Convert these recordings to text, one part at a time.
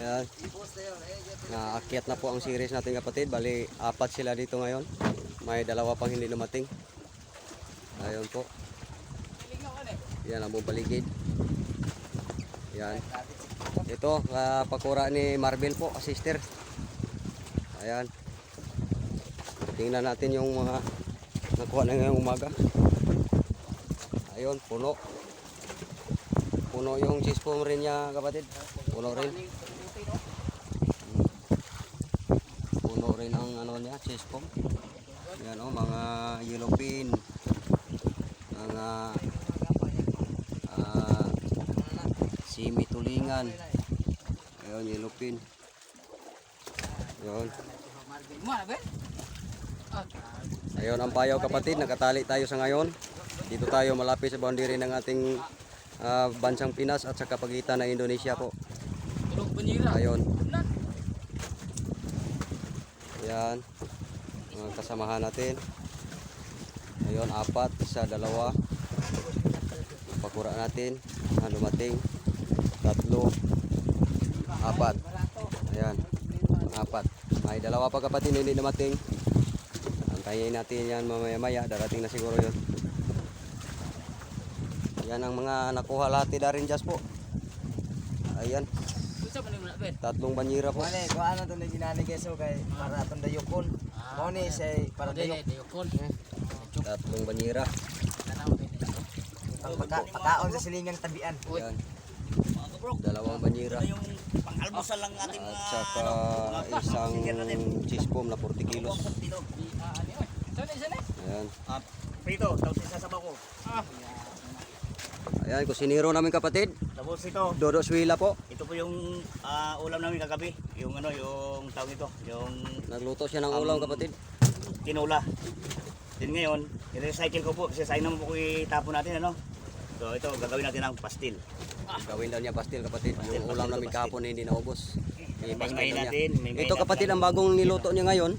Ayan. Naakyat na po ang series natin kapatid. Bali, 4 sila dito ngayon. May 2 pang hindi dumating. Ayun po. Yan ang buong paligid. Yan. Ito, pakura ni Marvel po, sister. Ayan. Tingnan natin yung mga nakuha na ngayong umaga. Ayun, puno. Puno yung cheese foam rin niya kapatid. Puno rin. Puno rin ang ano niya, cheese foam. Yan o, mga yellow pin. Mga simi-tulingan. Ayun, yellow pin. Ayun. Ayun ang payaw kapatid, nakatali tayo sa ngayon. Dito tayo malapit sa boundary ng ating bansang Pinas at sa kapagitan ng Indonesia po. Ayun. Yan. Mga kasamahan natin. Ayun, 4 sa 2. Pakura natin. Dumating. 3, 4. Ayan. 4. May 2 pa kapatid hindi dumating. Antayin natin yan mamaya-maya. Darating na siguro yun. Yan ang mga nakuha lahat ni Darin Jazz po. Ayan. 3 banyera po. Mane, kung ano ito na ginani keso kay para itong dayukon. Mone siya para dayukon. 3 banyera. Pagkaon sa silingang tabian. Ayan. 2 banyera. Yung pang-almusal lang ating At saka isang cheese foam na 40 kilos. Ayan. Prito, tapos isasabaw ko. Ayan, kusinero namin kapatid. Tapos ito, Dodo Swila po. ito po yung ulam namin kagabi. Yung ano, yung tawag ito, yung Nagluto siya ng ulam kapatid. tinula. Din ngayon, i-recycle ko po kasi sayang naman po kung itapon natin ano. So ito, gagawin natin ng pastil. Gawin daw niya pastil kapatid. Yung ulam namin kahapon hindi naubos. May natin, Ito kapatid ang bagong niluto niya ngayon.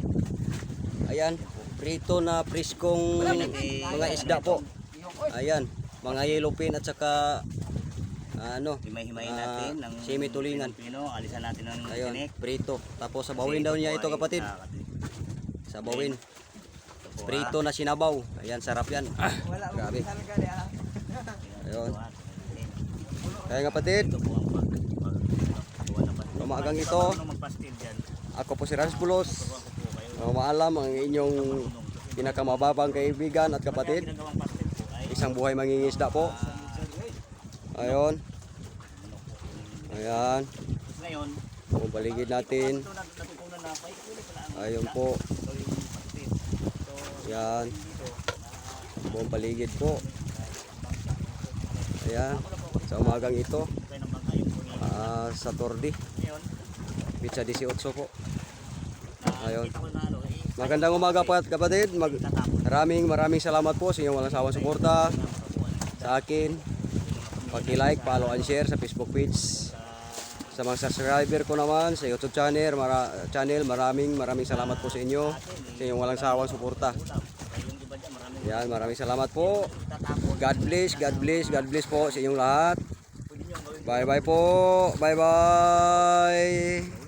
Ayan, prito na priskong mga isda po. Ayan, mga yellow pin at saka ano, himay-himayin natin ng simi-tulingan. Pino, alisan natin ng Ayun, tinik. prito. Tapos sabawin daw niya ito kapatid. Sabawin. Prito na sinabaw. Ayan, sarap yan. Grabe. Ayun. Kaya kapatid, umagang ito, ako po si Rans Pulos. Maalam ang inyong pinakamababang kaibigan at kapatid. Isang buhay mangingisda po. Ayun. Ayan. Ngayon, Ang paligid natin. Ayun po. Ayan. Buong paligid po. Ayan. Sa umagang ito. Sa Tordi. Pizza 18 po. Ayun. Magandang umaga po kapatid. Maraming salamat po sa inyong walang sawang suporta sa akin. Paki-like, follow and share sa Facebook page. Sa mga subscriber ko naman sa YouTube channel, maraming salamat po sa inyo sa inyong walang sawang suporta. Yan, maraming salamat po. God bless po sa inyong lahat. Bye bye po. Bye bye.